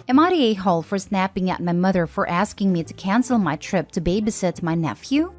Am I the a-hole for snapping at my mother for asking me to cancel my trip to babysit my nephew?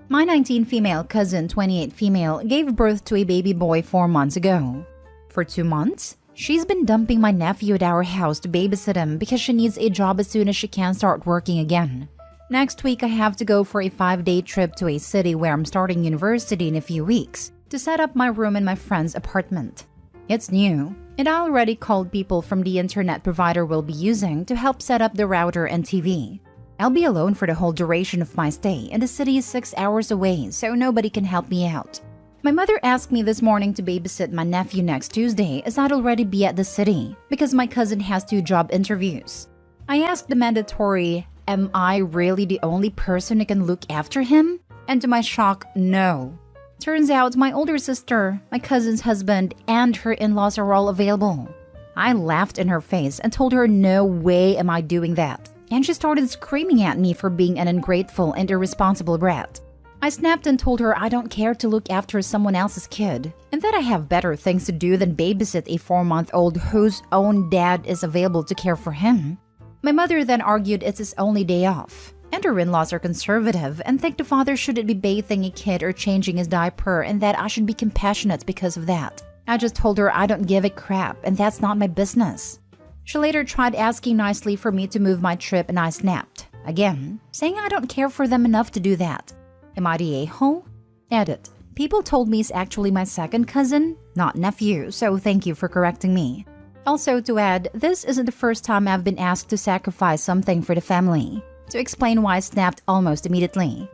My 19 female cousin, 28 female, gave birth to a baby boy 4 months ago. For 2 months, she's been dumping my nephew at our house to babysit him because she needs a job as soon as she can start working again. Next week, I have to go for a 5-day trip to a city where I'm starting university in a few weeks to set up my room in my friend's apartment. It's new, and I already called people from the internet provider we'll be using to help set up the router and TV. I'll be alone for the whole duration of my stay, and the city is 6 hours away, so nobody can help me out. My mother asked me this morning to babysit my nephew next Tuesday as I'd already be at the city because my cousin has 2 job interviews. I asked the mandatory, am I really the only person who can look after him? And to my shock, no. Turns out my older sister, my cousin's husband, and her in-laws are all available. I laughed in her face and told her no way am I doing that. And she started screaming at me for being an ungrateful and irresponsible brat. I snapped and told her I don't care to look after someone else's kid, and that I have better things to do than babysit a 4-month-old whose own dad is available to care for him. My mother then argued it's his only day off, and her in-laws are conservative and think the father shouldn't be bathing a kid or changing his diaper and that I should be compassionate because of that. I just told her I don't give a crap and that's not my business. She later tried asking nicely for me to move my trip and I snapped, again, saying I don't care for them enough to do that. Am I the a-hole? Edit. People told me he's actually my second cousin, not nephew, so thank you for correcting me. Also to add, this isn't the first time I've been asked to sacrifice something for the family. To explain why I snapped almost immediately.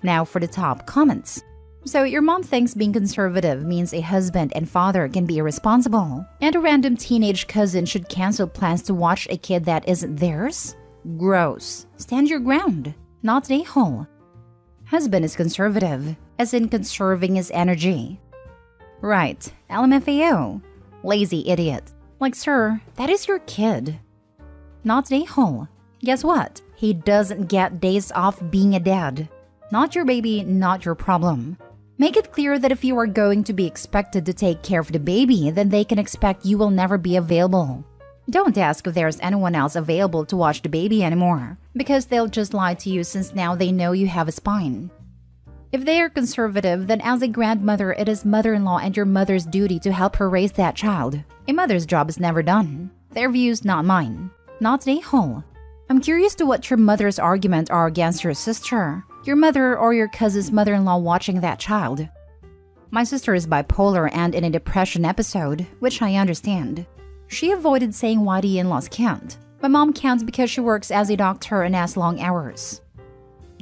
Now for the top comments. So your mom thinks being conservative means a husband and father can be irresponsible, and a random teenage cousin should cancel plans to watch a kid that isn't theirs? Gross. Stand your ground. Not an a-hole. Husband is conservative, as in conserving his energy. Right. LMFAO. Lazy idiot. Like, sir, that is your kid. Not an a-hole. Guess what? He doesn't get days off being a dad. Not your baby, not your problem. Make it clear that if you are going to be expected to take care of the baby, then they can expect you will never be available. Don't ask if there's anyone else available to watch the baby anymore, because they'll just lie to you since now they know you have a spine. If they are conservative, then as a grandmother, it is mother-in-law and your mother's duty to help her raise that child. A mother's job is never done. Their views, not mine. Not an a-hole. I'm curious to what your mother's argument are against your sister, your mother or your cousin's mother-in-law watching that child. My sister is bipolar and in a depression episode, which I understand. She avoided saying why the in-laws can't. My mom can't because she works as a doctor and has long hours.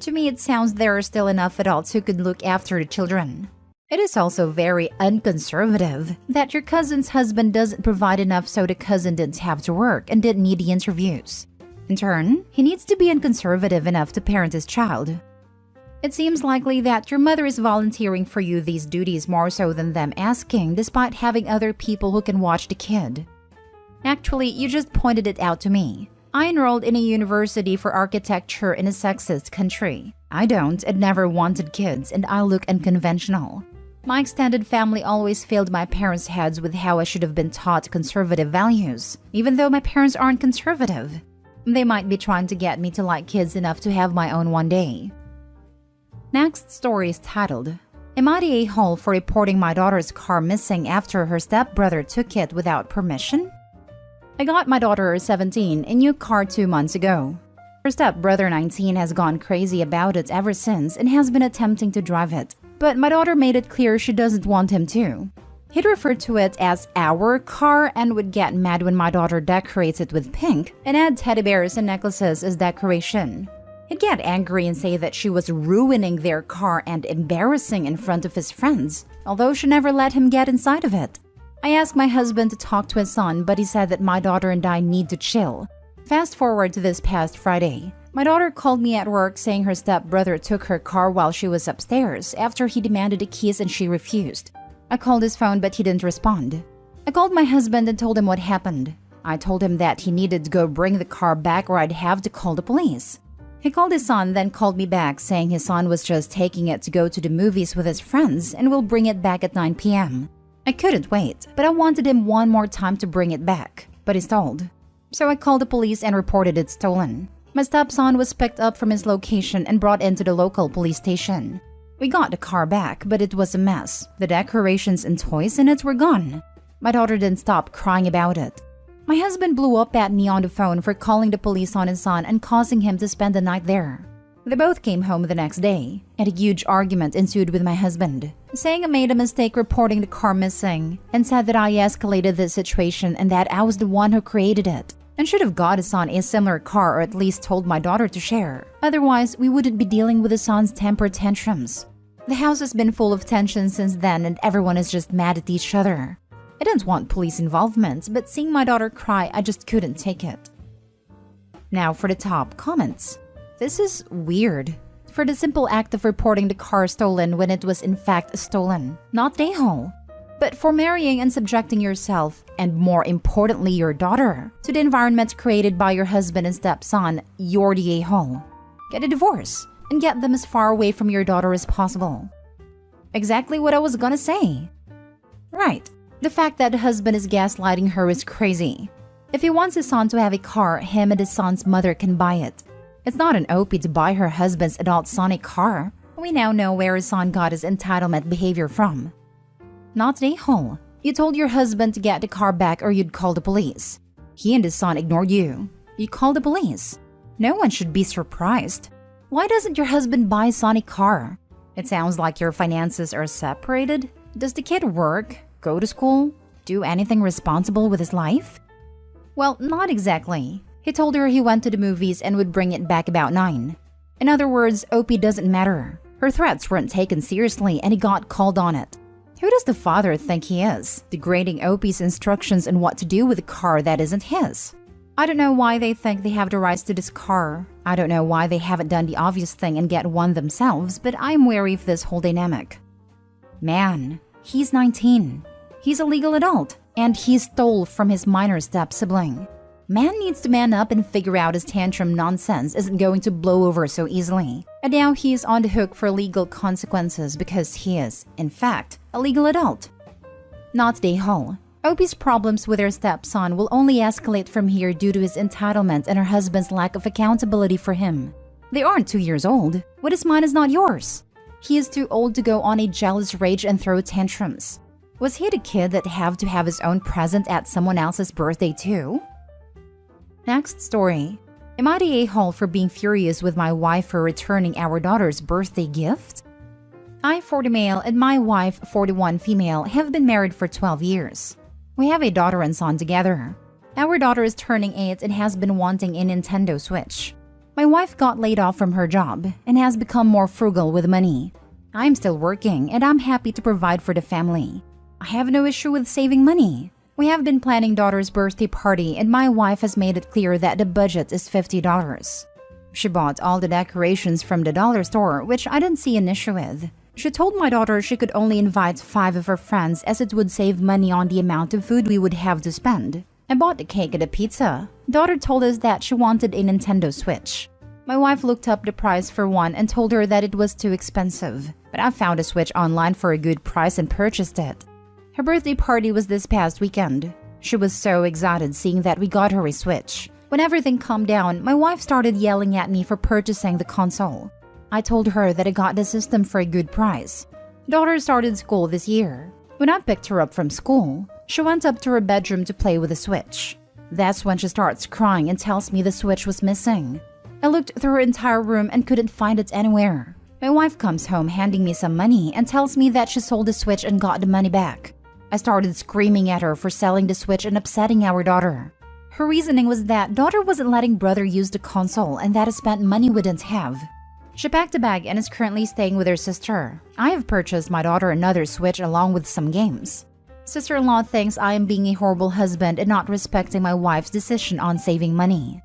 To me, it sounds there are still enough adults who could look after the children. It is also very unconservative that your cousin's husband doesn't provide enough so the cousin didn't have to work and didn't need the interviews. In turn, he needs to be unconservative enough to parent his child. It seems likely that your mother is volunteering for you these duties more so than them asking, despite having other people who can watch the kid. Actually, you just pointed it out to me. I enrolled in a university for architecture in a sexist country. I don't and never wanted kids, and I look unconventional. My extended family always filled my parents' heads with how I should have been taught conservative values, even though my parents aren't conservative. They might be trying to get me to like kids enough to have my own one day. Next story is titled, Am I the a-hole for reporting my daughter's car missing after her stepbrother took it without permission? I got my daughter, 17, a new car 2 months ago. Her stepbrother, 19, has gone crazy about it ever since and has been attempting to drive it. But my daughter made it clear she doesn't want him to. He'd refer to it as our car and would get mad when my daughter decorates it with pink and add teddy bears and necklaces as decoration. He'd get angry and say that she was ruining their car and embarrassing in front of his friends, although she never let him get inside of it. I asked my husband to talk to his son, but he said that my daughter and I need to chill. Fast forward to this past Friday. My daughter called me at work saying her stepbrother took her car while she was upstairs after he demanded the keys and she refused. I called his phone, but he didn't respond. I called my husband and told him what happened. I told him that he needed to go bring the car back or I'd have to call the police. He called his son, then called me back saying his son was just taking it to go to the movies with his friends and will bring it back at 9 p.m. I couldn't wait, but I wanted him one more time to bring it back, but he stalled. So I called the police and reported it stolen. My stepson was picked up from his location and brought into the local police station. We got the car back, but it was a mess. The decorations and toys in it were gone. My daughter didn't stop crying about it. My husband blew up at me on the phone for calling the police on his son and causing him to spend the night there. They both came home the next day, and a huge argument ensued with my husband, saying I made a mistake reporting the car missing, and said that I escalated the situation and that I was the one who created it, and should have got his son a similar car or at least told my daughter to share. Otherwise, we wouldn't be dealing with his son's temper tantrums. The house has been full of tension since then and everyone is just mad at each other. I didn't want police involvement, but seeing my daughter cry, I just couldn't take it. Now for the top comments. This is weird. For the simple act of reporting the car stolen when it was in fact stolen, not the a-hole. But for marrying and subjecting yourself, and more importantly your daughter, to the environment created by your husband and stepson, you're the a-hole. Get a divorce, and get them as far away from your daughter as possible. Exactly what I was gonna say. Right, the fact that the husband is gaslighting her is crazy. If he wants his son to have a car, him and his son's mother can buy it. It's not an OP to buy her husband's adult son a car. We now know where his son got his entitlement behavior from. Not an a-hole. You told your husband to get the car back or you'd call the police. He and his son ignored you. You called the police. No one should be surprised. Why doesn't your husband buy his son a car? It sounds like your finances are separated. Does the kid work, go to school, do anything responsible with his life? Well, not exactly. He told her he went to the movies and would bring it back about 9. In other words, OP doesn't matter. Her threats weren't taken seriously and he got called on it. Who does the father think he is, degrading OP's instructions on what to do with a car that isn't his? I don't know why they think they have the rights to this car. I don't know why they haven't done the obvious thing and get one themselves, but I'm wary of this whole dynamic. Man, he's 19. He's a legal adult, and he stole from his minor step-sibling. Man needs to man up and figure out his tantrum nonsense isn't going to blow over so easily. And now he is on the hook for legal consequences because he is, in fact, a legal adult. Not the whole. OP's problems with her stepson will only escalate from here due to his entitlement and her husband's lack of accountability for him. They aren't 2 years old. What is mine is not yours. He is too old to go on a jealous rage and throw tantrums. Was he the kid that have to have his own present at someone else's birthday too? Next story. Am I the a-hole for being furious with my wife for returning our daughter's birthday gift? I, 40 male, and my wife, 41 female, have been married for 12 years. We have a daughter and son together. Our daughter is turning 8 and has been wanting a Nintendo Switch. My wife got laid off from her job and has become more frugal with money. I'm still working and I'm happy to provide for the family. I have no issue with saving money. We have been planning daughter's birthday party and my wife has made it clear that the budget is $50. She bought all the decorations from the dollar store, which I didn't see an issue with. She told my daughter she could only invite 5 of her friends as it would save money on the amount of food we would have to spend. I bought the cake and the pizza. Daughter told us that she wanted a Nintendo Switch. My wife looked up the price for one and told her that it was too expensive, but I found a Switch online for a good price and purchased it. Her birthday party was this past weekend. She was so excited seeing that we got her a Switch. When everything calmed down, my wife started yelling at me for purchasing the console. I told her that I got the system for a good price. Daughter started school this year. When I picked her up from school, she went up to her bedroom to play with the Switch. That's when she starts crying and tells me the Switch was missing. I looked through her entire room and couldn't find it anywhere. My wife comes home handing me some money and tells me that she sold the Switch and got the money back. I started screaming at her for selling the Switch and upsetting our daughter. Her reasoning was that daughter wasn't letting brother use the console and that I spent money we didn't have. She packed a bag and is currently staying with her sister. I have purchased my daughter another Switch along with some games. Sister-in-law thinks I am being a horrible husband and not respecting my wife's decision on saving money.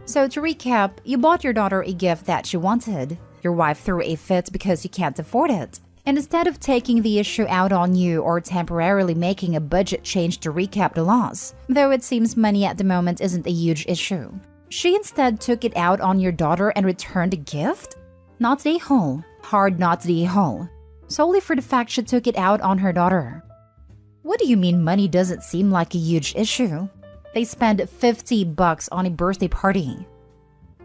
So to recap, you bought your daughter a gift that she wanted. Your wife threw a fit because you can't afford it. And instead of taking the issue out on you or temporarily making a budget change to recap the loss, though it seems money at the moment isn't a huge issue, she instead took it out on your daughter and returned the gift? Not the a-hole. Hard not the a-hole. Solely for the fact she took it out on her daughter. What do you mean money doesn't seem like a huge issue? They spend $50 on a birthday party.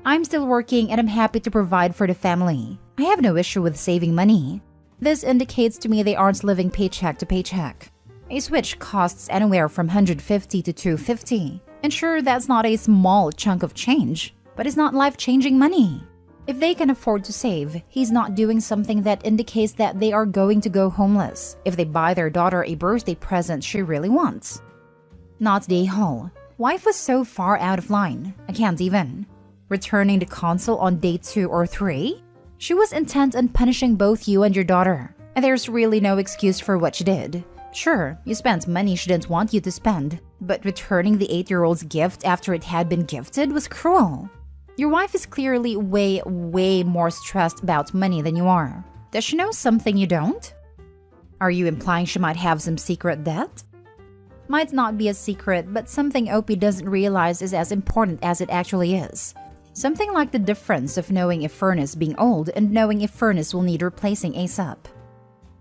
I'm still working and I'm happy to provide for the family. I have no issue with saving money. This indicates to me they aren't living paycheck to paycheck. A Switch costs anywhere from $150 to $250. And sure, that's not a small chunk of change, but it's not life-changing money. If they can afford to save, he's not doing something that indicates that they are going to go homeless if they buy their daughter a birthday present she really wants. Not the a-hole. Wife was so far out of line, I can't even. Returning the console on day 2 or 3? She was intent on punishing both you and your daughter, and there's really no excuse for what she did. Sure, you spent money she didn't want you to spend, but returning the 8-year-old's gift after it had been gifted was cruel. Your wife is clearly way more stressed about money than you are. Does she know something you don't? Are you implying she might have some secret debt? Might not be a secret, but something Opie doesn't realize is as important as it actually is. Something like the difference of knowing a furnace being old and knowing a furnace will need replacing ASAP.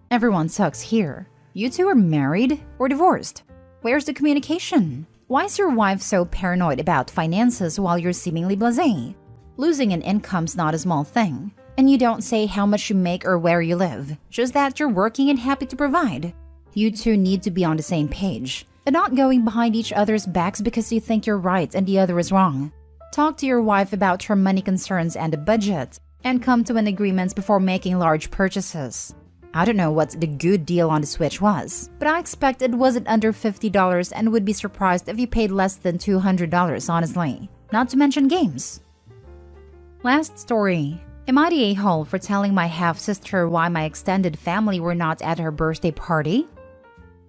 Everyone sucks here. You two are married or divorced? Where's the communication? Why is your wife so paranoid about finances while you're seemingly blasé? Losing an income's not a small thing. And you don't say how much you make or where you live, just that you're working and happy to provide. You two need to be on the same page, and not going behind each other's backs because you think you're right and the other is wrong. Talk to your wife about her money concerns and the budget, and come to an agreement before making large purchases. I don't know what the good deal on the Switch was, but I expect it wasn't under $50 and would be surprised if you paid less than $200, honestly. Not to mention games. Last story. Am I the a-hole for telling my half-sister why my extended family were not at her birthday party?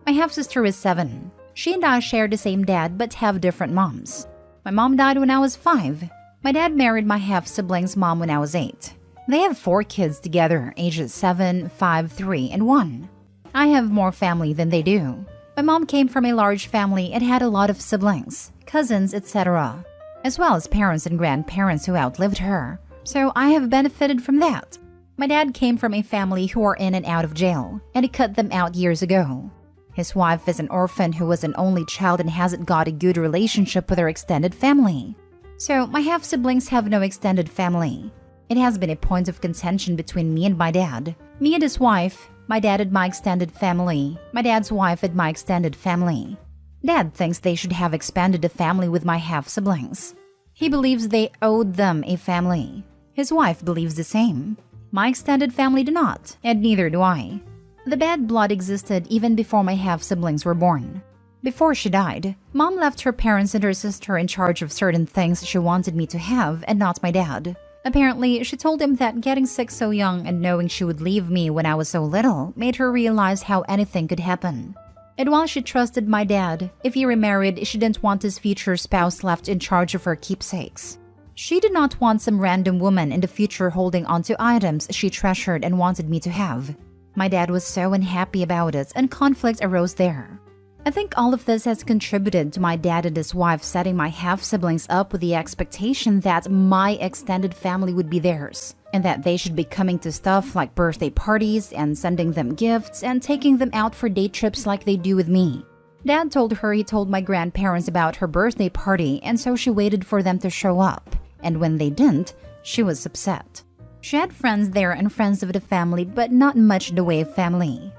My half-sister is 7. She and I share the same dad but have different moms. My mom died when I was 5. My dad married my half-sibling's mom when I was 8. They have 4 kids together, ages 7, 5, 3, and 1. I have more family than they do. My mom came from a large family and had a lot of siblings, cousins, etc., as well as parents and grandparents who outlived her. So I have benefited from that. My dad came from a family who are in and out of jail, and he cut them out years ago. His wife is an orphan who was an only child and hasn't got a good relationship with her extended family. So my half-siblings have no extended family. It has been a point of contention between me and my dad. Me and his wife, my dad and my extended family, my dad's wife and my extended family. Dad thinks they should have expanded the family with my half-siblings. He believes they owed them a family. His wife believes the same. My extended family do not, and neither do I. The bad blood existed even before my half-siblings were born. Before she died, Mom left her parents and her sister in charge of certain things she wanted me to have and not my dad. Apparently, she told him that getting sick so young and knowing she would leave me when I was so little made her realize how anything could happen. And while she trusted my dad, if he remarried, she didn't want his future spouse left in charge of her keepsakes. She did not want some random woman in the future holding onto items she treasured and wanted me to have. My dad was so unhappy about it, and conflict arose there. I think all of this has contributed to my dad and his wife setting my half-siblings up with the expectation that my extended family would be theirs, and that they should be coming to stuff like birthday parties and sending them gifts and taking them out for day trips like they do with me. Dad told her he told my grandparents about her birthday party, and so she waited for them to show up, and when they didn't, she was upset. She had friends there and friends of the family, but not much in the way of family.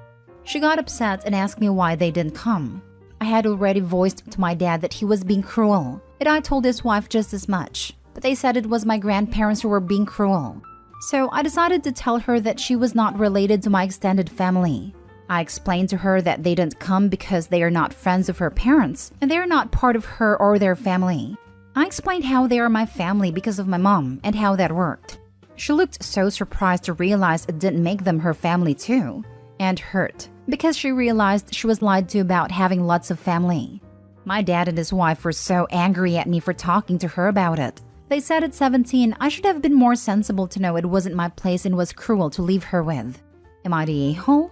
She got upset and asked me why they didn't come. I had already voiced to my dad that he was being cruel, and I told his wife just as much, but they said it was my grandparents who were being cruel. So I decided to tell her that she was not related to my extended family. I explained to her that they didn't come because they are not friends of her parents, and they are not part of her or their family. I explained how they are my family because of my mom and how that worked. She looked so surprised to realize it didn't make them her family too, and hurt, because she realized she was lied to about having lots of family. My dad and his wife were so angry at me for talking to her about it. They said at 17 I should have been more sensible to know it wasn't my place and was cruel to leave her with. Am I the a-hole?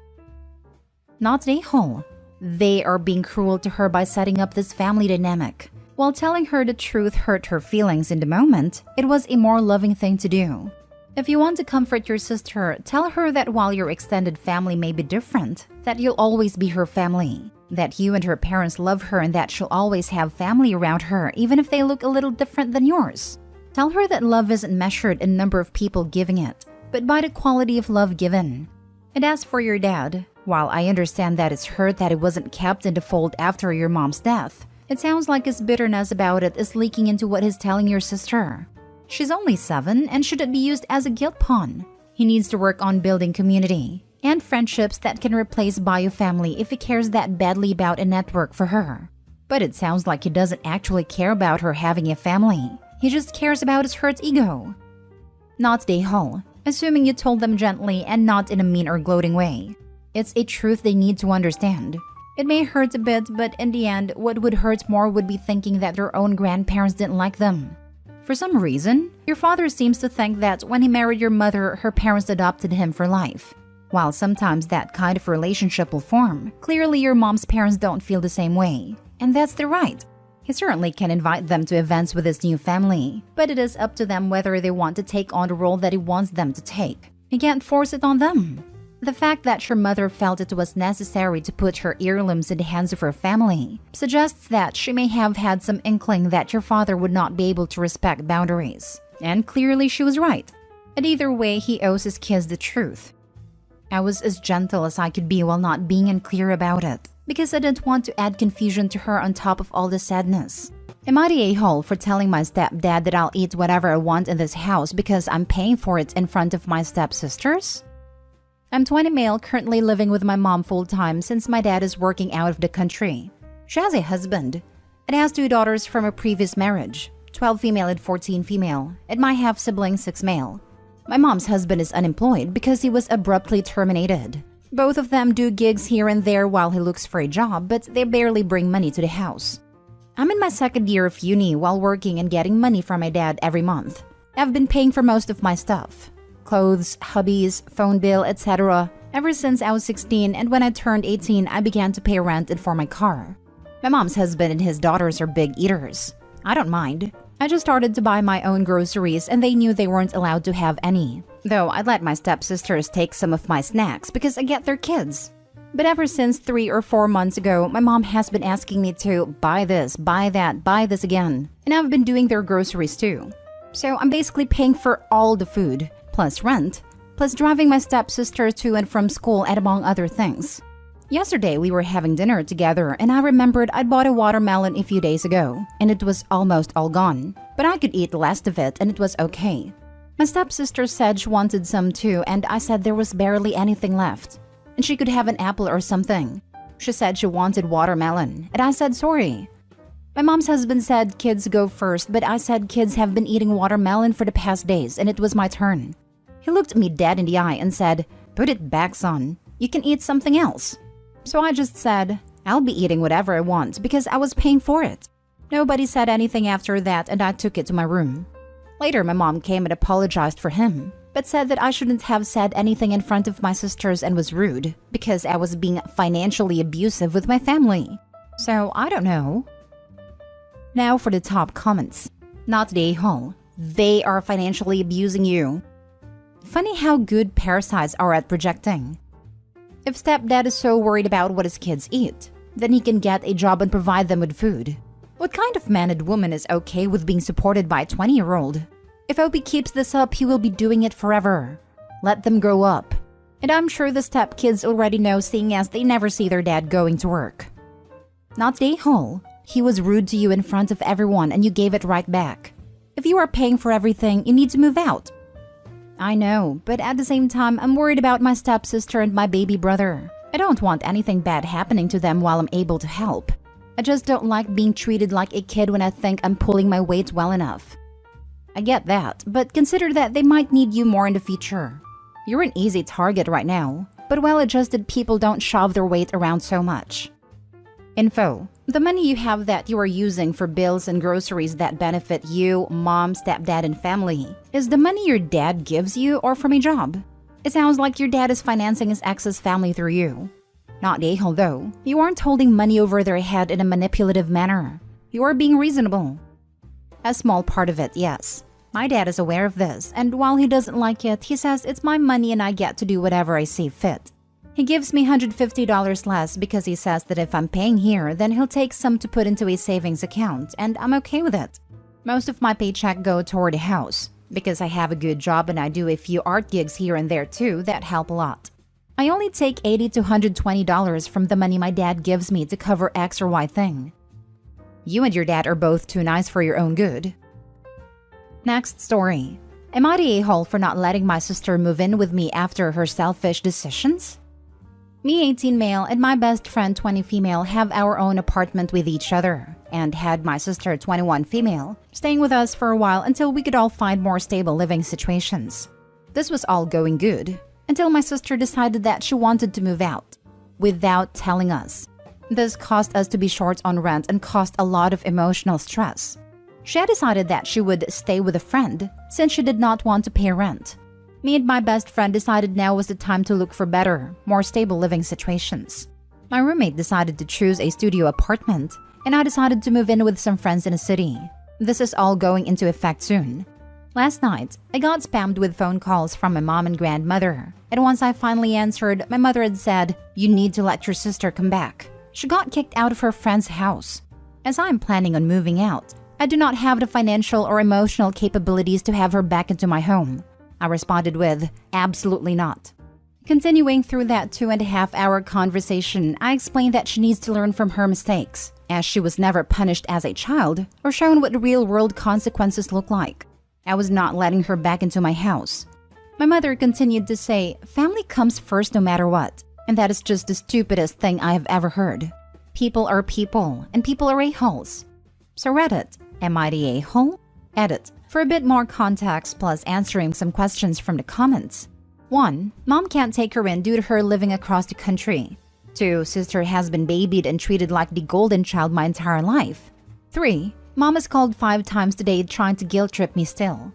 Not the a-hole. They are being cruel to her by setting up this family dynamic. While telling her the truth hurt her feelings in the moment, it was a more loving thing to do. If you want to comfort your sister, tell her that while your extended family may be different, that you'll always be her family. That you and her parents love her and that she'll always have family around her, even if they look a little different than yours. Tell her that love isn't measured in number of people giving it, but by the quality of love given. And as for your dad, while I understand that it's hurt that it wasn't kept in the fold after your mom's death, it sounds like his bitterness about it is leaking into what he's telling your sister. She's only 7 and shouldn't be used as a guilt pawn. He needs to work on building community and friendships that can replace bio family if he cares that badly about a network for her. But it sounds like he doesn't actually care about her having a family. He just cares about his hurt ego. Not Day-Hall, assuming you told them gently and not in a mean or gloating way. It's a truth they need to understand. It may hurt a bit, but in the end, what would hurt more would be thinking that their own grandparents didn't like them. For some reason, your father seems to think that when he married your mother, her parents adopted him for life. While sometimes that kind of relationship will form, clearly your mom's parents don't feel the same way. And that's their right. He certainly can invite them to events with his new family, but it is up to them whether they want to take on the role that he wants them to take. He can't force it on them. The fact that your mother felt it was necessary to put her heirlooms in the hands of her family suggests that she may have had some inkling that your father would not be able to respect boundaries. And clearly she was right. And either way, he owes his kids the truth. I was as gentle as I could be while not being unclear about it, because I didn't want to add confusion to her on top of all the sadness. Am I the a-hole for telling my stepdad that I'll eat whatever I want in this house because I'm paying for it in front of my stepsisters? I'm 20 male, currently living with my mom full-time since my dad is working out of the country. She has a husband and has 2 daughters from a previous marriage, 12 female and 14 female, and my half-sibling 6 male. My mom's husband is unemployed because he was abruptly terminated. Both of them do gigs here and there while he looks for a job, but they barely bring money to the house. I'm in my 2nd year of uni while working and getting money from my dad every month. I've been paying for most of my stuff. Clothes, hobbies, phone bill, etc. ever since I was 16, and when I turned 18, I began to pay rent and for my car. My mom's husband and his daughters are big eaters. I don't mind. I just started to buy my own groceries and they knew they weren't allowed to have any. Though I'd let my stepsisters take some of my snacks because I get their kids. But ever since 3 or 4 months ago, my mom has been asking me to buy this, buy that, buy this again. And I've been doing their groceries too. So I'm basically paying for all the food, plus rent, plus driving my stepsister to and from school and among other things. Yesterday we were having dinner together and I remembered I'd bought a watermelon a few days ago and it was almost all gone. But I could eat the last of it and it was okay. My stepsister said she wanted some too and I said there was barely anything left. And she could have an apple or something. She said she wanted watermelon and I said sorry. My mom's husband said kids go first, but I said kids have been eating watermelon for the past days and it was my turn. He looked me dead in the eye and said, "Put it back, son. You can eat something else." So I just said, "I'll be eating whatever I want because I was paying for it." Nobody said anything after that and I took it to my room. Later my mom came and apologized for him, but said that I shouldn't have said anything in front of my sisters and was rude because I was being financially abusive with my family. So I don't know. Now for the top comments. Not the a-hole. They are financially abusing you. Funny how good parasites are at projecting. If stepdad is so worried about what his kids eat, then he can get a job and provide them with food. What kind of man and woman is okay with being supported by a 20-year-old? If Opie keeps this up, he will be doing it forever. Let them grow up. And I'm sure the stepkids already know, seeing as they never see their dad going to work. Not the a-hole. He was rude to you in front of everyone and you gave it right back. If you are paying for everything, you need to move out. I know, but at the same time, I'm worried about my stepsister and my baby brother. I don't want anything bad happening to them while I'm able to help. I just don't like being treated like a kid when I think I'm pulling my weight well enough. I get that, but consider that they might need you more in the future. You're an easy target right now, but well-adjusted people don't shove their weight around so much. Info. The money you have that you are using for bills and groceries that benefit you, mom, stepdad, and family is the money your dad gives you or from a job. It sounds like your dad is financing his ex's family through you. Not the a-hole though. You aren't holding money over their head in a manipulative manner. You are being reasonable. A small part of it, yes. My dad is aware of this, and while he doesn't like it, he says it's my money and I get to do whatever I see fit. He gives me $150 less because he says that if I'm paying here, then he'll take some to put into a savings account, and I'm okay with it. Most of my paycheck go toward a house. Because I have a good job and I do a few art gigs here and there too that help a lot. I only take $80 to $120 from the money my dad gives me to cover X or Y thing. You and your dad are both too nice for your own good. Next story. Am I the a-hole for not letting my sister move in with me after her selfish decisions? Me, 18 male, and my best friend, 20 female, have our own apartment with each other, and had my sister, 21 female, staying with us for a while until we could all find more stable living situations. This was all going good, until my sister decided that she wanted to move out, without telling us. This caused us to be short on rent and caused a lot of emotional stress. She had decided that she would stay with a friend, since she did not want to pay rent. Me and my best friend decided now was the time to look for better, more stable living situations. My roommate decided to choose a studio apartment, and I decided to move in with some friends in a city. This is all going into effect soon. Last night, I got spammed with phone calls from my mom and grandmother, and once I finally answered, my mother had said, "You need to let your sister come back." She got kicked out of her friend's house. As I'm planning on moving out, I do not have the financial or emotional capabilities to have her back into my home. I responded with, "Absolutely not." Continuing through that 2.5-hour conversation, I explained that she needs to learn from her mistakes, as she was never punished as a child or shown what real-world consequences look like. I was not letting her back into my house. My mother continued to say, "Family comes first no matter what," and that is just the stupidest thing I have ever heard. People are people, and people are a-holes. So Reddit, am I the a-hole? Edit. For a bit more context plus answering some questions from the comments. 1. Mom can't take her in due to her living across the country. 2. Sister has been babied and treated like the golden child my entire life. 3. Mom has called 5 times today trying to guilt trip me still.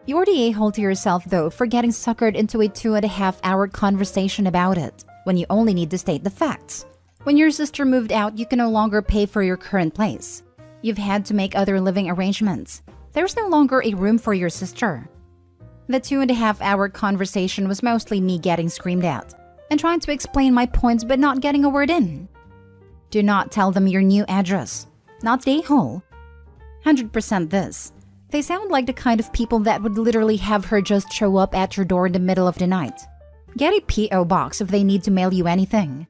You're the a-hole to yourself though for getting suckered into a 2.5-hour conversation about it, when you only need to state the facts. When your sister moved out, you can no longer pay for your current place. You've had to make other living arrangements. There's no longer a room for your sister. The 2.5-hour conversation was mostly me getting screamed at and trying to explain my points but not getting a word in. Do not tell them your new address. Not the a-hole. 100% this. They sound like the kind of people that would literally have her just show up at your door in the middle of the night. Get a P.O. box if they need to mail you anything.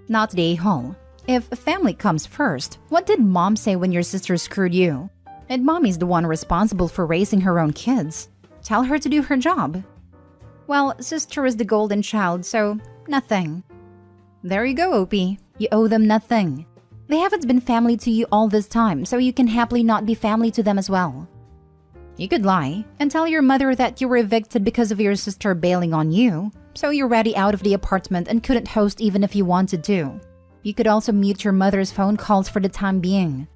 Not the a-hole. If family comes first, what did mom say when your sister screwed you? And mommy's the one responsible for raising her own kids. Tell her to do her job. Well, sister is the golden child, so nothing. There you go, Opie. You owe them nothing. They haven't been family to you all this time, so you can happily not be family to them as well. You could lie and tell your mother that you were evicted because of your sister bailing on you, so you're ready out of the apartment and couldn't host even if you wanted to. You could also mute your mother's phone calls for the time being.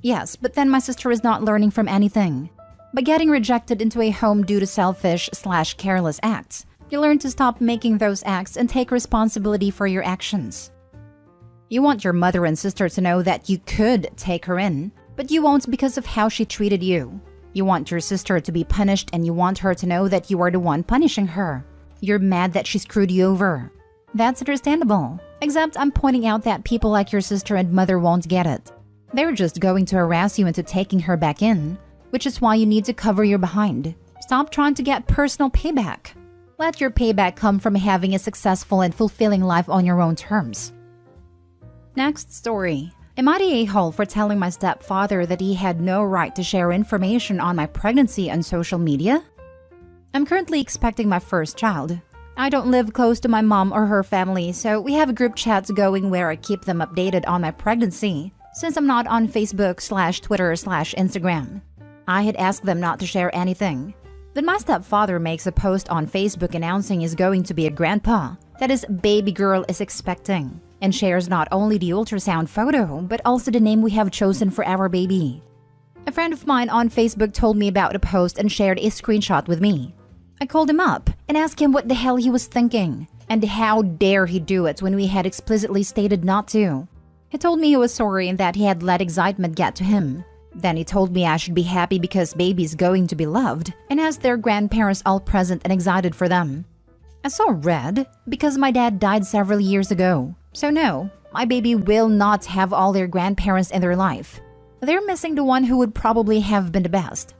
Yes, but then my sister is not learning from anything. By getting rejected into a home due to selfish/careless acts, you learn to stop making those acts and take responsibility for your actions. You want your mother and sister to know that you could take her in, but you won't because of how she treated you. You want your sister to be punished and you want her to know that you are the one punishing her. You're mad that she screwed you over. That's understandable, except I'm pointing out that people like your sister and mother won't get it. They're just going to harass you into taking her back in, which is why you need to cover your behind. Stop trying to get personal payback. Let your payback come from having a successful and fulfilling life on your own terms. Next story. Am I the a-hole for telling my stepfather that he had no right to share information on my pregnancy on social media? I'm currently expecting my first child. I don't live close to my mom or her family, so we have group chats going where I keep them updated on my pregnancy, since I'm not on Facebook/Twitter/Instagram. I had asked them not to share anything. Then my stepfather makes a post on Facebook announcing he's going to be a grandpa, that his baby girl is expecting, and shares not only the ultrasound photo, but also the name we have chosen for our baby. A friend of mine on Facebook told me about the post and shared a screenshot with me. I called him up and asked him what the hell he was thinking, and how dare he do it when we had explicitly stated not to. He told me he was sorry and that he had let excitement get to him. Then he told me I should be happy because baby's going to be loved and has their grandparents all present and excited for them. I saw red because my dad died several years ago. So no, my baby will not have all their grandparents in their life. They're missing the one who would probably have been the best.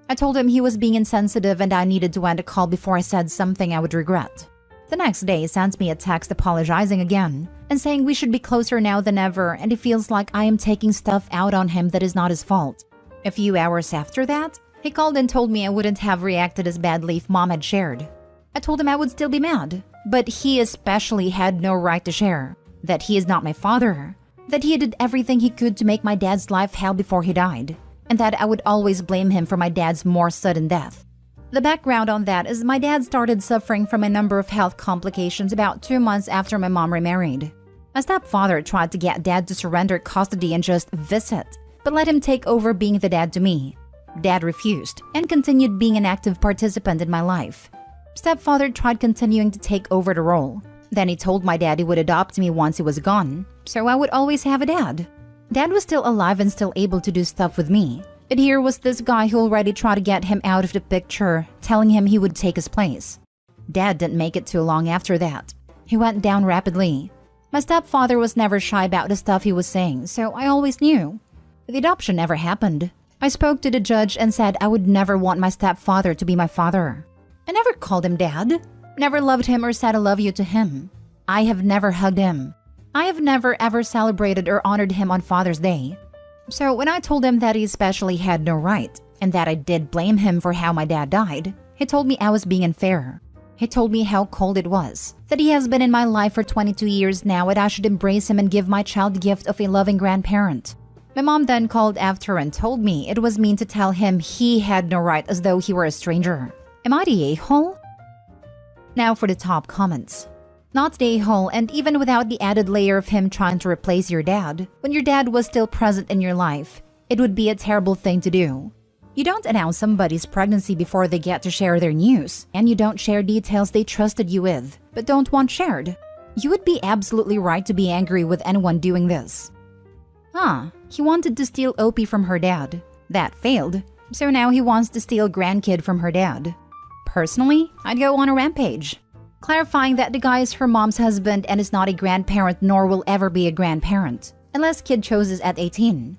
I told him he was being insensitive and I needed to end a call before I said something I would regret. The next day, he sent me a text apologizing again and saying we should be closer now than ever and he feels like I am taking stuff out on him that is not his fault. A few hours after that, he called and told me I wouldn't have reacted as badly if Mom had shared. I told him I would still be mad, but he especially had no right to share. That he is not my father. That he did everything he could to make my dad's life hell before he died. And that I would always blame him for my dad's more sudden death. The background on that is my dad started suffering from a number of health complications about 2 months after my mom remarried. My stepfather tried to get dad to surrender custody and just visit, but let him take over being the dad to me. Dad refused and continued being an active participant in my life. Stepfather tried continuing to take over the role. Then he told my dad he would adopt me once he was gone, so I would always have a dad. Dad was still alive and still able to do stuff with me. But here was this guy who already tried to get him out of the picture, telling him he would take his place. Dad didn't make it too long after that. He went down rapidly. My stepfather was never shy about the stuff he was saying, so I always knew. The adoption never happened. I spoke to the judge and said I would never want my stepfather to be my father. I never called him Dad. Never loved him or said I love you to him. I have never hugged him. I have never ever celebrated or honored him on Father's Day. So when I told him that he especially had no right, and that I did blame him for how my dad died, he told me I was being unfair. He told me how cold it was, that he has been in my life for 22 years now and I should embrace him and give my child the gift of a loving grandparent. My mom then called after and told me it was mean to tell him he had no right as though he were a stranger. Am I the a-hole? Now for the top comments. Not the a-hole, and even without the added layer of him trying to replace your dad, when your dad was still present in your life, it would be a terrible thing to do. You don't announce somebody's pregnancy before they get to share their news, and you don't share details they trusted you with, but don't want shared. You would be absolutely right to be angry with anyone doing this. He wanted to steal Opie from her dad. That failed, so now he wants to steal grandkid from her dad. Personally, I'd go on a rampage. Clarifying that the guy is her mom's husband and is not a grandparent nor will ever be a grandparent, unless kid chooses at 18.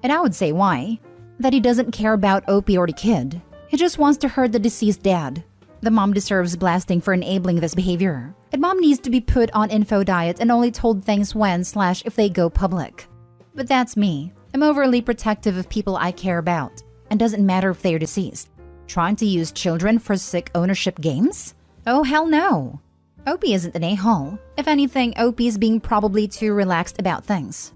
And I would say why. That he doesn't care about Opie or the kid. He just wants to hurt the deceased dad. The mom deserves blasting for enabling this behavior. And mom needs to be put on info diet and only told things when/if they go public. But that's me. I'm overly protective of people I care about. And doesn't matter if they're deceased. Trying to use children for sick ownership games? Oh, hell no. Opie isn't an a-hole. If anything, Opie is being probably too relaxed about things.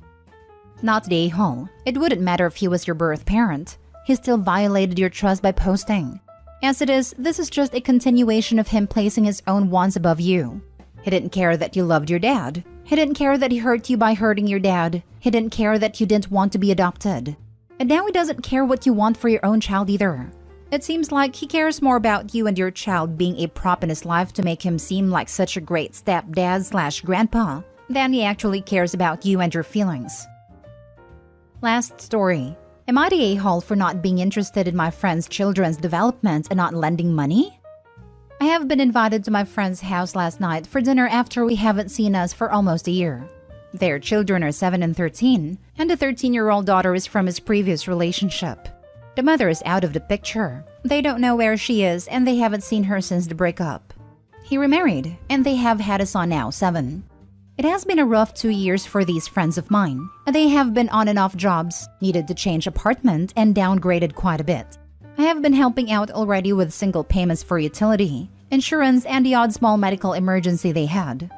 Not the a-hole. It wouldn't matter if he was your birth parent. He still violated your trust by posting. As it is, this is just a continuation of him placing his own wants above you. He didn't care that you loved your dad. He didn't care that he hurt you by hurting your dad. He didn't care that you didn't want to be adopted. And now he doesn't care what you want for your own child either. It seems like he cares more about you and your child being a prop in his life to make him seem like such a great stepdad/grandpa than he actually cares about you and your feelings. Last story. Am I the a-hole for not being interested in my friend's children's development and not lending money? I have been invited to my friend's house last night for dinner after we haven't seen us for almost a year. Their children are 7 and 13, and the 13-year-old daughter is from his previous relationship. The mother is out of the picture. They don't know where she is and they haven't seen her since the breakup. He remarried and they have had a son now, 7. It has been a rough 2 years for these friends of mine. They have been on and off jobs, needed to change apartment, and downgraded quite a bit. I have been helping out already with single payments for utility, insurance, and the odd small medical emergency they had.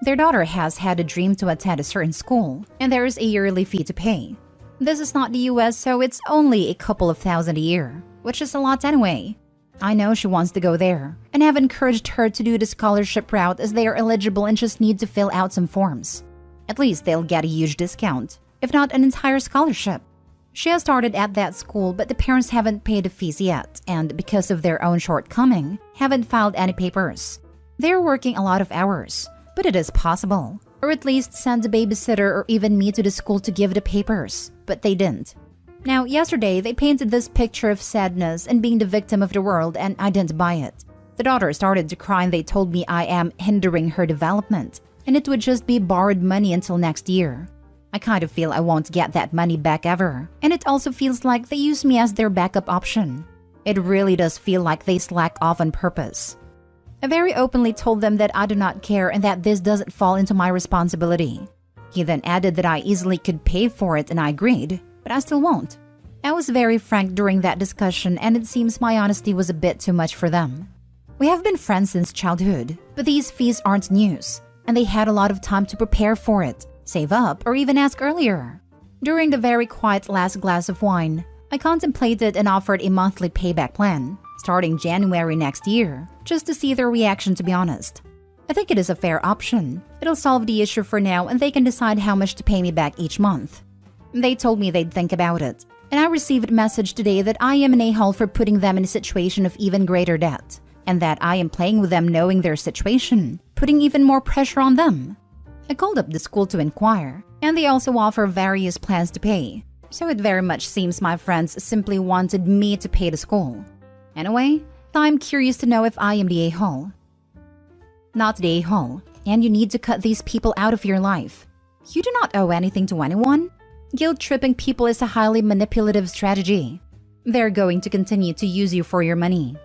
Their daughter has had a dream to attend a certain school, and there is a yearly fee to pay. This is not the US, so it's only a couple of $1,000 a year, which is a lot anyway. I know she wants to go there, and have encouraged her to do the scholarship route as they are eligible and just need to fill out some forms. At least they'll get a huge discount, if not an entire scholarship. She has started at that school, but the parents haven't paid the fees yet, and because of their own shortcoming, haven't filed any papers. They're working a lot of hours, but it is possible. Or at least send a babysitter or even me to the school to give the papers, but they didn't. Now, yesterday, they painted this picture of sadness and being the victim of the world, and I didn't buy it. The daughter started to cry and they told me I am hindering her development and it would just be borrowed money until next year. I kind of feel I won't get that money back ever, and it also feels like they use me as their backup option. It really does feel like they slack off on purpose. I very openly told them that I do not care and that this doesn't fall into my responsibility. He then added that I easily could pay for it and I agreed, but I still won't. I was very frank during that discussion and it seems my honesty was a bit too much for them. We have been friends since childhood, but these fees aren't news, and they had a lot of time to prepare for it, save up, or even ask earlier. During the very quiet last glass of wine, I contemplated and offered a monthly payback plan, starting January next year, just to see their reaction, to be honest. I think it is a fair option. It'll solve the issue for now and they can decide how much to pay me back each month. They told me they'd think about it, and I received a message today that I am an a-hole for putting them in a situation of even greater debt, and that I am playing with them knowing their situation, putting even more pressure on them. I called up the school to inquire, and they also offer various plans to pay, so it very much seems my friends simply wanted me to pay the school. Anyway, I'm curious to know if I am the a-hole. Not the a-hole, and you need to cut these people out of your life. You do not owe anything to anyone. Guilt-tripping people is a highly manipulative strategy. They're going to continue to use you for your money.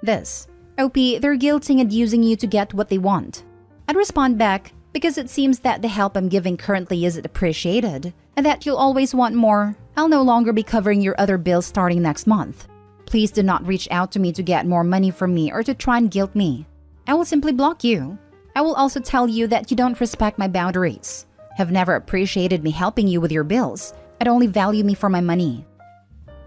This, OP, they're guilting and using you to get what they want. I'd respond back, because it seems that the help I'm giving currently isn't appreciated, and that you'll always want more. I'll no longer be covering your other bills starting next month. Please do not reach out to me to get more money from me or to try and guilt me. I will simply block you. I will also tell you that you don't respect my boundaries, have never appreciated me helping you with your bills, and only value me for my money.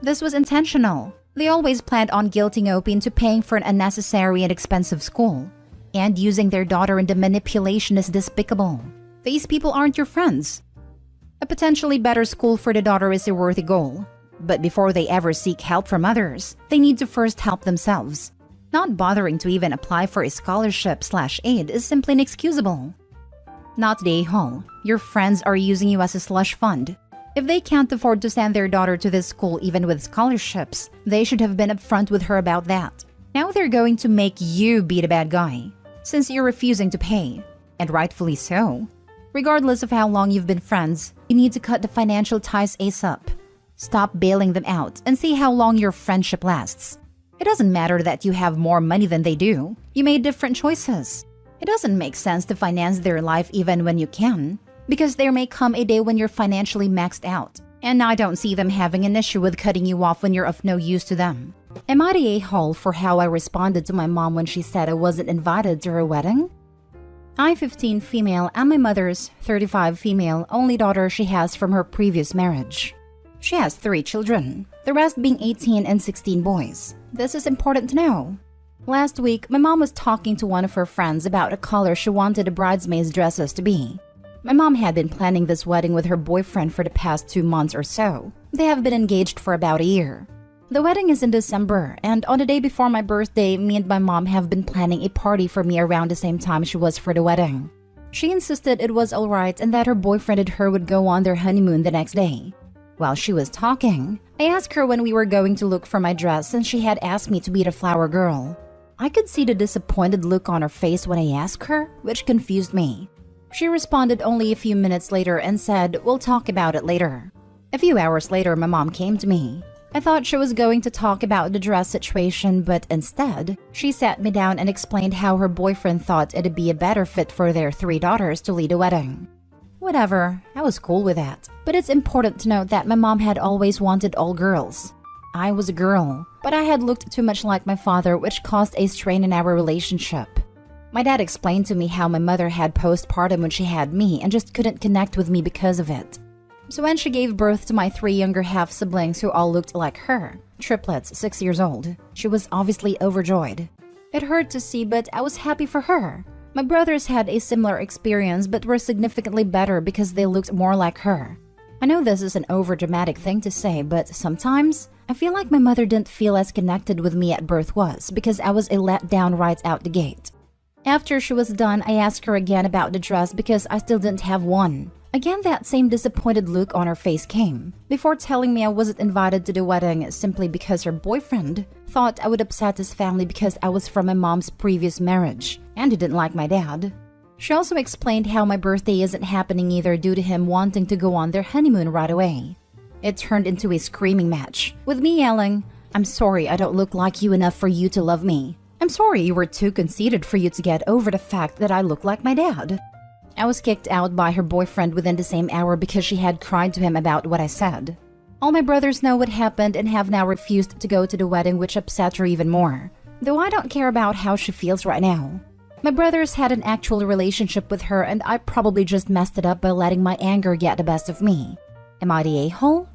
This was intentional. They always planned on guilting OP into paying for an unnecessary and expensive school. And using their daughter into manipulation is despicable. These people aren't your friends. A potentially better school for the daughter is a worthy goal. But before they ever seek help from others, they need to first help themselves. Not bothering to even apply for a scholarship/aid is simply inexcusable. Not the a-hole. Your friends are using you as a slush fund. If they can't afford to send their daughter to this school even with scholarships, they should have been upfront with her about that. Now they're going to make you be the bad guy, since you're refusing to pay, and rightfully so. Regardless of how long you've been friends, you need to cut the financial ties ASAP. Stop bailing them out and see how long your friendship lasts. It doesn't matter that you have more money than they do. You made different choices. It doesn't make sense to finance their life even when you can, because there may come a day when you're financially maxed out, and I don't see them having an issue with cutting you off when you're of no use to them. Am I the a-hole for how I responded to my mom when she said I wasn't invited to her wedding? I'm 15 female and my mother's 35 female, only daughter she has from her previous marriage. She has 3 children, the rest being 18 and 16 boys. This is important to know. Last week, my mom was talking to one of her friends about a color she wanted the bridesmaids' dresses to be. My mom had been planning this wedding with her boyfriend for the past 2 months or so. They have been engaged for about a year. The wedding is in December, and on the day before my birthday, me and my mom have been planning a party for me around the same time she was for the wedding. She insisted it was alright and that her boyfriend and her would go on their honeymoon the next day. While she was talking, I asked her when we were going to look for my dress since she had asked me to be the flower girl. I could see the disappointed look on her face when I asked her, which confused me. She responded only a few minutes later and said, "We'll talk about it later." A few hours later, my mom came to me. I thought she was going to talk about the dress situation, but instead, she sat me down and explained how her boyfriend thought it'd be a better fit for their 3 daughters to lead a wedding. Whatever, I was cool with that. But it's important to note that my mom had always wanted all girls. I was a girl, but I had looked too much like my father, which caused a strain in our relationship. My dad explained to me how my mother had postpartum when she had me and just couldn't connect with me because of it. So when she gave birth to my 3 younger half-siblings who all looked like her, triplets 6 years old, she was obviously overjoyed. It hurt to see, but I was happy for her. My brothers had a similar experience but were significantly better because they looked more like her. I know this is an overdramatic thing to say, but sometimes I feel like my mother didn't feel as connected with me at birth was because I was a letdown right out the gate. After she was done, I asked her again about the dress because I still didn't have one. Again, that same disappointed look on her face came, before telling me I wasn't invited to the wedding simply because her boyfriend thought I would upset his family because I was from my mom's previous marriage, and he didn't like my dad. She also explained how my birthday isn't happening either due to him wanting to go on their honeymoon right away. It turned into a screaming match, with me yelling, "I'm sorry I don't look like you enough for you to love me. I'm sorry you were too conceited for you to get over the fact that I look like my dad." I was kicked out by her boyfriend within the same hour because she had cried to him about what I said. All my brothers know what happened and have now refused to go to the wedding, which upset her even more, though I don't care about how she feels right now. My brothers had an actual relationship with her and I probably just messed it up by letting my anger get the best of me. Am I the a-hole?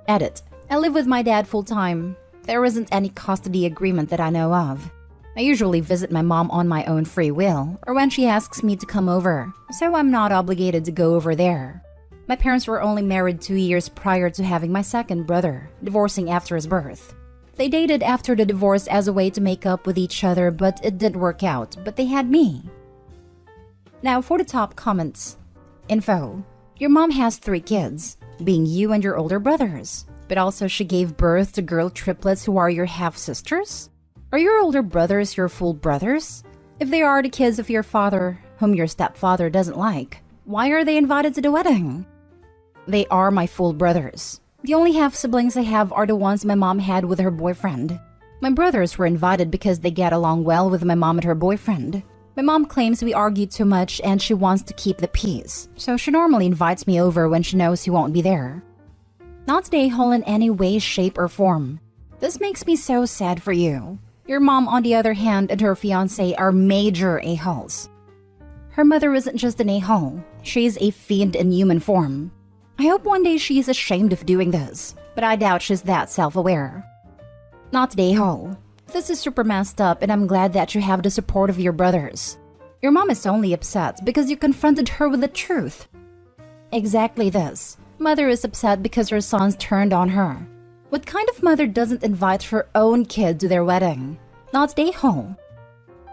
Edit. I live with my dad full-time. There isn't any custody agreement that I know of. I usually visit my mom on my own free will, or when she asks me to come over, so I'm not obligated to go over there. My parents were only married 2 years prior to having my second brother, divorcing after his birth. They dated after the divorce as a way to make up with each other, but it didn't work out, but they had me. Now for the top comments. Info. Your mom has 3 kids, being you and your older brothers, but also she gave birth to girl triplets who are your half-sisters? Are your older brothers your full brothers? If they are the kids of your father, whom your stepfather doesn't like, why are they invited to the wedding? They are my full brothers. The only half-siblings I have are the ones my mom had with her boyfriend. My brothers were invited because they get along well with my mom and her boyfriend. My mom claims we argue too much and she wants to keep the peace, so she normally invites me over when she knows he won't be there. Not the a-hole in any way, shape, or form. This makes me so sad for you. Your mom, on the other hand, and her fiancé are major a-holes. Her mother isn't just an a-hole. She's a fiend in human form. I hope one day she is ashamed of doing this, but I doubt she's that self-aware. Not the a-hole. This is super messed up and I'm glad that you have the support of your brothers. Your mom is only upset because you confronted her with the truth. Exactly this. Mother is upset because her sons turned on her. What kind of mother doesn't invite her own kid to their wedding? Not the a-hole.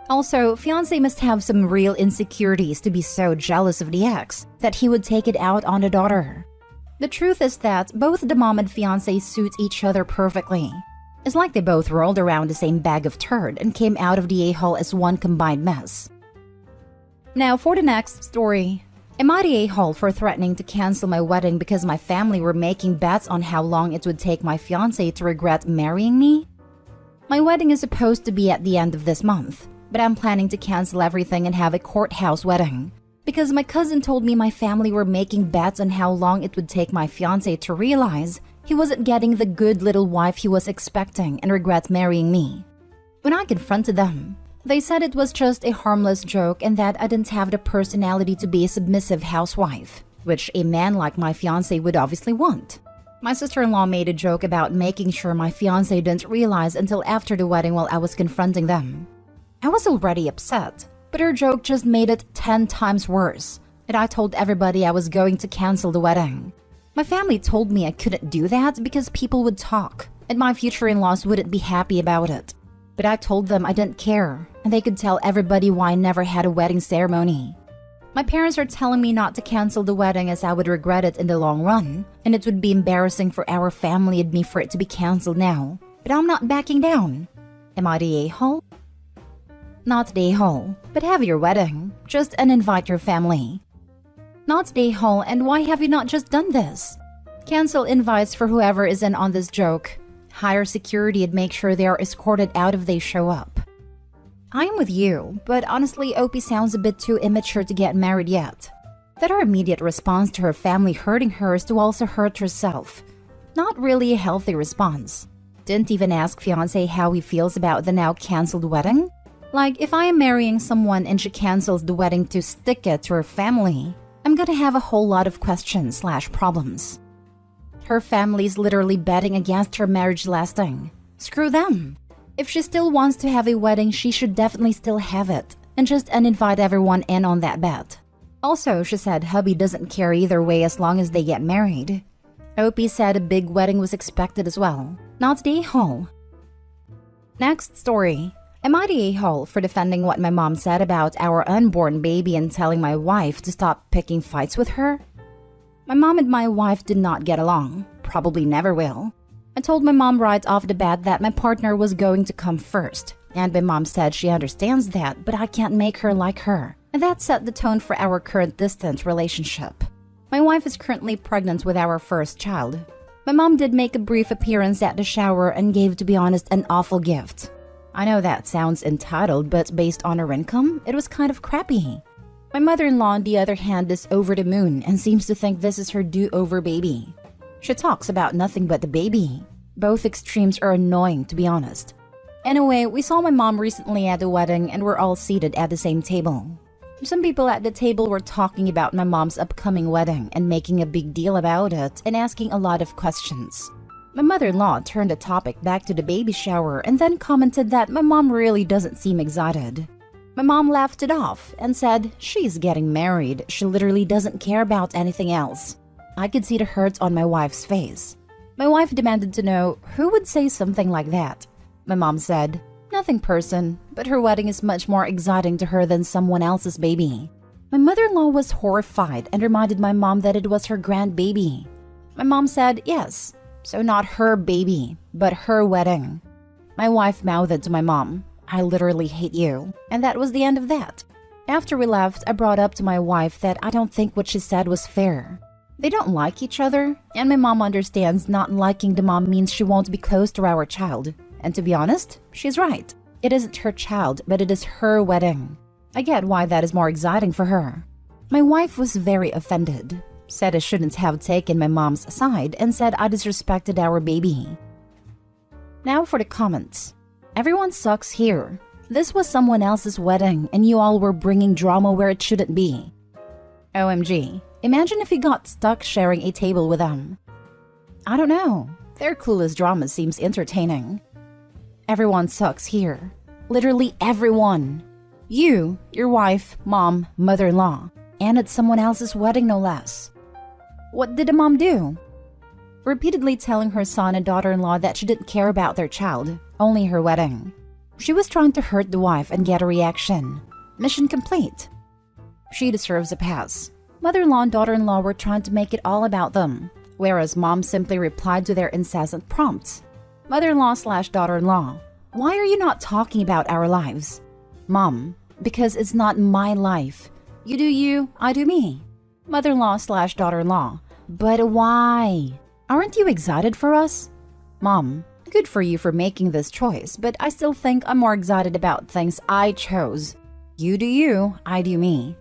Also, fiancé must have some real insecurities to be so jealous of the ex that he would take it out on the daughter. The truth is that both the mom and fiancé suit each other perfectly. It's like they both rolled around the same bag of turd and came out of the a-hole as one combined mess. Now for the next story. Am I the a-hole for threatening to cancel my wedding because my family were making bets on how long it would take my fiancé to regret marrying me? My wedding is supposed to be at the end of this month, but I'm planning to cancel everything and have a courthouse wedding. Because my cousin told me my family were making bets on how long it would take my fiancé to realize he wasn't getting the good little wife he was expecting and regret marrying me. When I confronted them, they said it was just a harmless joke and that I didn't have the personality to be a submissive housewife, which a man like my fiancé would obviously want. My sister-in-law made a joke about making sure my fiancé didn't realize until after the wedding while I was confronting them. I was already upset, but her joke just made it 10 times worse, and I told everybody I was going to cancel the wedding. My family told me I couldn't do that because people would talk, and my future in-laws wouldn't be happy about it. But I told them I didn't care, and they could tell everybody why I never had a wedding ceremony. My parents are telling me not to cancel the wedding as I would regret it in the long run, and it would be embarrassing for our family and me for it to be canceled now. But I'm not backing down. Am I the a-hole? Not the a-hole, but have your wedding. Just uninvite your family. Not the a-hole, and why have you not just done this? Cancel invites for whoever is in on this joke. Hire security and make sure they are escorted out if they show up. I'm with you, but honestly, Opie sounds a bit too immature to get married yet. That her immediate response to her family hurting her is to also hurt herself. Not really a healthy response. Didn't even ask fiancé how he feels about the now cancelled wedding. Like, if I am marrying someone and she cancels the wedding to stick it to her family, I'm gonna have a whole lot of questions/problems. Her family's literally betting against her marriage lasting. Screw them. If she still wants to have a wedding, she should definitely still have it, and just uninvite everyone in on that bet. Also, she said hubby doesn't care either way as long as they get married. Opie said a big wedding was expected as well. Not the a-hole. Next story. Am I the a-hole for defending what my mom said about our unborn baby and telling my wife to stop picking fights with her? My mom and my wife did not get along, probably never will. I told my mom right off the bat that my partner was going to come first, and my mom said she understands that, but I can't make her like her, and that set the tone for our current distant relationship. My wife is currently pregnant with our first child. My mom did make a brief appearance at the shower and gave, to be honest, an awful gift. I know that sounds entitled, but based on her income, it was kind of crappy. My mother-in-law, on the other hand, is over the moon and seems to think this is her do-over baby. She talks about nothing but the baby. Both extremes are annoying, to be honest. Anyway, we saw my mom recently at the wedding and we're all seated at the same table. Some people at the table were talking about my mom's upcoming wedding and making a big deal about it and asking a lot of questions. My mother-in-law turned the topic back to the baby shower and then commented that my mom really doesn't seem excited. My mom laughed it off and said she's getting married, she literally doesn't care about anything else. I could see the hurt on my wife's face. My wife demanded to know who would say something like that. My mom said, nothing person, but her wedding is much more exciting to her than someone else's baby. My mother-in-law was horrified and reminded my mom that it was her grandbaby. My mom said yes. So not her baby, but her wedding. My wife mouthed to my mom, I literally hate you. And that was the end of that. After we left, I brought up to my wife that I don't think what she said was fair. They don't like each other, and my mom understands not liking the mom means she won't be close to our child. And to be honest, she's right. It isn't her child, but it is her wedding. I get why that is more exciting for her. My wife was very offended. Said I shouldn't have taken my mom's side and said I disrespected our baby. Now for the comments. Everyone sucks here. This was someone else's wedding and you all were bringing drama where it shouldn't be. OMG, imagine if you got stuck sharing a table with them. I don't know. Their clueless drama seems entertaining. Everyone sucks here. Literally everyone. You, your wife, mom, mother-in-law, and it's someone else's wedding no less. What did the mom do? Repeatedly telling her son and daughter-in-law that she didn't care about their child, only her wedding. She was trying to hurt the wife and get a reaction. Mission complete. She deserves a pass. Mother-in-law and daughter-in-law were trying to make it all about them, whereas mom simply replied to their incessant prompts. Mother-in-law/daughter-in-law, why are you not talking about our lives? Mom, because it's not my life. You do you, I do me. Mother-in-law/daughter-in-law, but why? Aren't you excited for us? Mom, good for you for making this choice, but I still think I'm more excited about things I chose. You do you, I do me.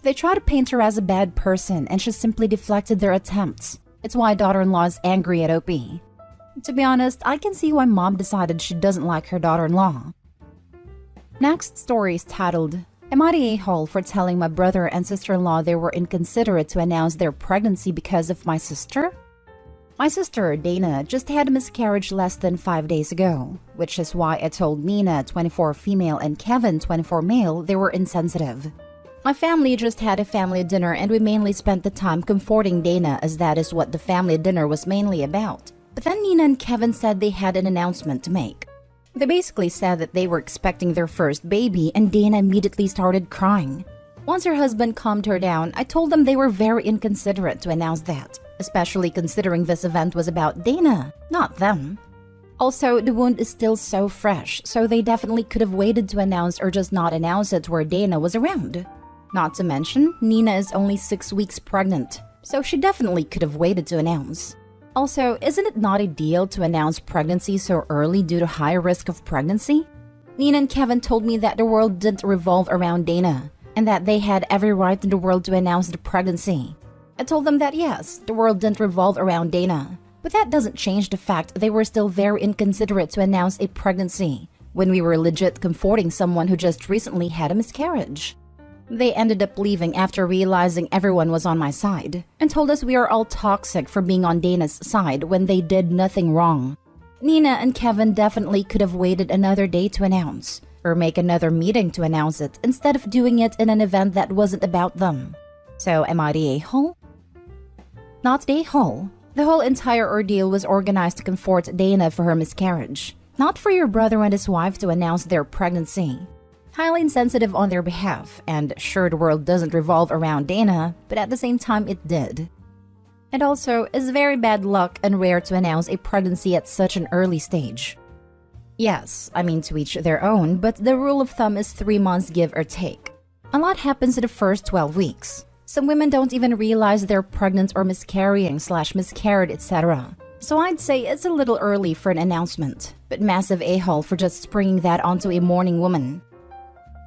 They try to paint her as a bad person and she simply deflected their attempts. It's why daughter-in-law is angry at OP. To be honest, I can see why mom decided she doesn't like her daughter-in-law. Next story is titled, Am I the a-hole for telling my brother and sister-in-law they were inconsiderate to announce their pregnancy because of my sister? My sister, Dana, just had a miscarriage less than 5 days ago, which is why I told Nina, 24 female, and Kevin, 24 male, they were insensitive. My family just had a family dinner and we mainly spent the time comforting Dana as that is what the family dinner was mainly about. But then Nina and Kevin said they had an announcement to make. They basically said that they were expecting their first baby and Dana immediately started crying. Once her husband calmed her down, I told them they were very inconsiderate to announce that, especially considering this event was about Dana, not them. Also, the wound is still so fresh, so they definitely could have waited to announce or just not announce it where Dana was around. Not to mention, Nina is only 6 weeks pregnant, so she definitely could have waited to announce. Also, isn't it not ideal to announce pregnancy so early due to high risk of pregnancy? Nina and Kevin told me that the world didn't revolve around Dana, and that they had every right in the world to announce the pregnancy. I told them that yes, the world didn't revolve around Dana, but that doesn't change the fact they were still very inconsiderate to announce a pregnancy, when we were legit comforting someone who just recently had a miscarriage. They ended up leaving after realizing everyone was on my side, and told us we are all toxic for being on Dana's side when they did nothing wrong. Nina and Kevin definitely could have waited another day to announce, or make another meeting to announce it instead of doing it in an event that wasn't about them. So am I the a-hole? Not the a-hole. The whole entire ordeal was organized to comfort Dana for her miscarriage, not for your brother and his wife to announce their pregnancy. Highly insensitive on their behalf, and sure the world doesn't revolve around Dana, but at the same time it did. It also is very bad luck and rare to announce a pregnancy at such an early stage. Yes, I mean to each their own, but the rule of thumb is 3 months give or take. A lot happens in the first 12 weeks. Some women don't even realize they're pregnant or miscarrying/miscarried, etc. So I'd say it's a little early for an announcement, but massive a-hole for just springing that onto a mourning woman.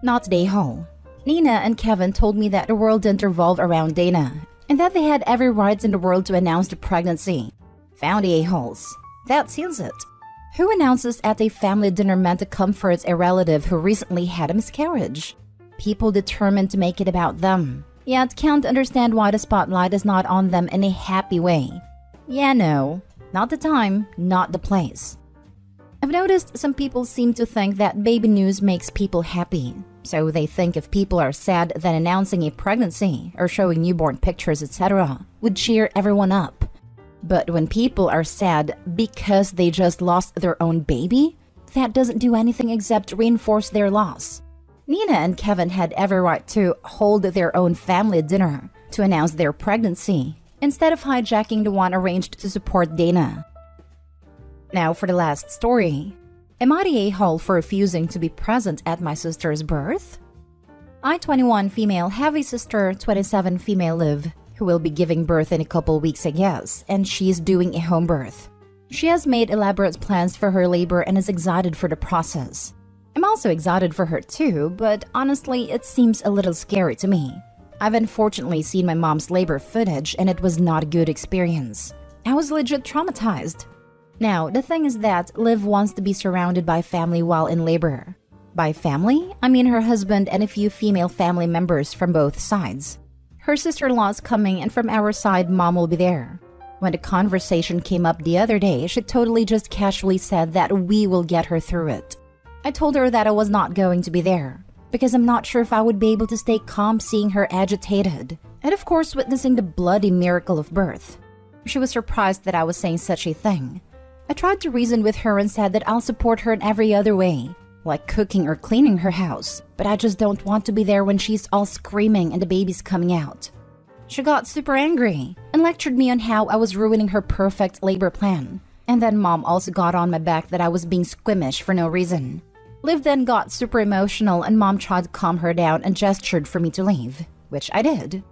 Not the a-hole. Nina and Kevin told me that the world didn't revolve around Dana, and that they had every right in the world to announce the pregnancy. Found the a-holes. That seals it. Who announces at a family dinner meant to comfort a relative who recently had a miscarriage? People determined to make it about them, yet can't understand why the spotlight is not on them in a happy way. Yeah, no. Not the time, not the place. I've noticed some people seem to think that baby news makes people happy. So they think if people are sad, then announcing a pregnancy or showing newborn pictures, etc. would cheer everyone up. But when people are sad because they just lost their own baby, that doesn't do anything except reinforce their loss. Nina and Kevin had every right to hold their own family dinner to announce their pregnancy, instead of hijacking the one arranged to support Dana. Now for the last story. Am I the a-hole for refusing to be present at my sister's birth? I, 21 female, have a sister, 27 female, Liv, who will be giving birth in a couple weeks, I guess, and she's doing a home birth. She has made elaborate plans for her labor and is excited for the process. I'm also excited for her too, but honestly, it seems a little scary to me. I've unfortunately seen my mom's labor footage and it was not a good experience. I was legit traumatized. Now, the thing is that Liv wants to be surrounded by family while in labor. By family, I mean her husband and a few female family members from both sides. Her sister-in-law is coming, and from our side, mom will be there. When the conversation came up the other day, she totally just casually said that we will get her through it. I told her that I was not going to be there, because I'm not sure if I would be able to stay calm seeing her agitated, and of course witnessing the bloody miracle of birth. She was surprised that I was saying such a thing. I tried to reason with her and said that I'll support her in every other way, like cooking or cleaning her house, but I just don't want to be there when she's all screaming and the baby's coming out. She got super angry and lectured me on how I was ruining her perfect labor plan, and then mom also got on my back that I was being squeamish for no reason. Liv then got super emotional and mom tried to calm her down and gestured for me to leave, which I did.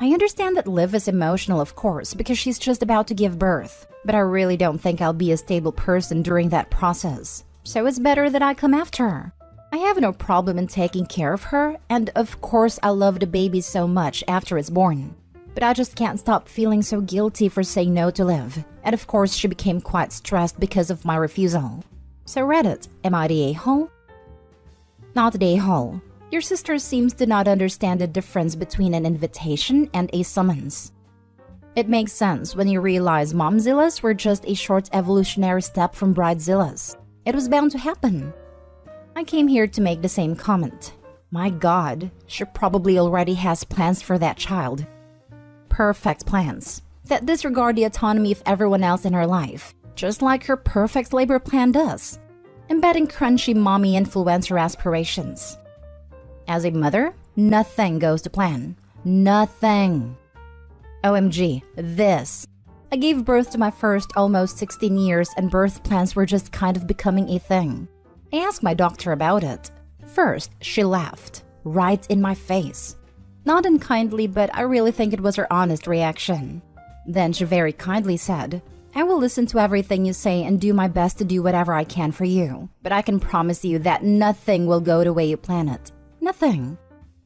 I understand that Liv is emotional, of course, because she's just about to give birth, but I really don't think I'll be a stable person during that process, so it's better that I come after her. I have no problem in taking care of her, and of course I love the baby so much after it's born. But I just can't stop feeling so guilty for saying no to Liv, and of course she became quite stressed because of my refusal. So Reddit, am I the a-hole? Not the a-hole. Your sister seems to not understand the difference between an invitation and a summons. It makes sense when you realize momzillas were just a short evolutionary step from bridezillas. It was bound to happen. I came here to make the same comment. My God, she probably already has plans for that child. Perfect plans that disregard the autonomy of everyone else in her life, just like her perfect labor plan does, embedding crunchy mommy influencer aspirations. As a mother, nothing goes to plan. Nothing. OMG, this. I gave birth to my first almost 16 years and birth plans were just kind of becoming a thing. I asked my doctor about it. First, she laughed, right in my face. Not unkindly, but I really think it was her honest reaction. Then she very kindly said, I will listen to everything you say and do my best to do whatever I can for you, but I can promise you that nothing will go the way you plan it. Nothing.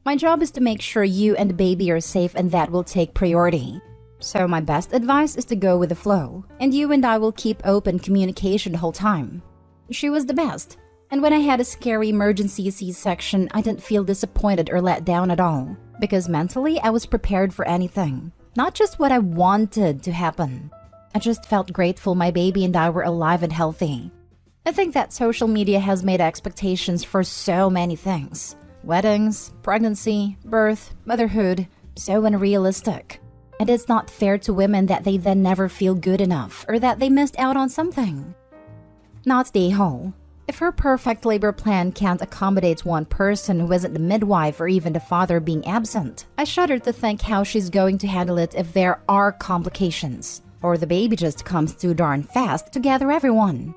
My job is to make sure you and the baby are safe, and that will take priority. So my best advice is to go with the flow, and you and I will keep open communication the whole time. She was the best, and when I had a scary emergency C-section, I didn't feel disappointed or let down at all, because mentally I was prepared for anything, not just what I wanted to happen. I just felt grateful my baby and I were alive and healthy. I think that social media has made expectations for so many things. Weddings, pregnancy, birth, motherhood, so unrealistic. And it's not fair to women that they then never feel good enough or that they missed out on something. Not the a-hole. If her perfect labor plan can't accommodate one person who isn't the midwife or even the father being absent, I shudder to think how she's going to handle it if there are complications, or the baby just comes too darn fast to gather everyone.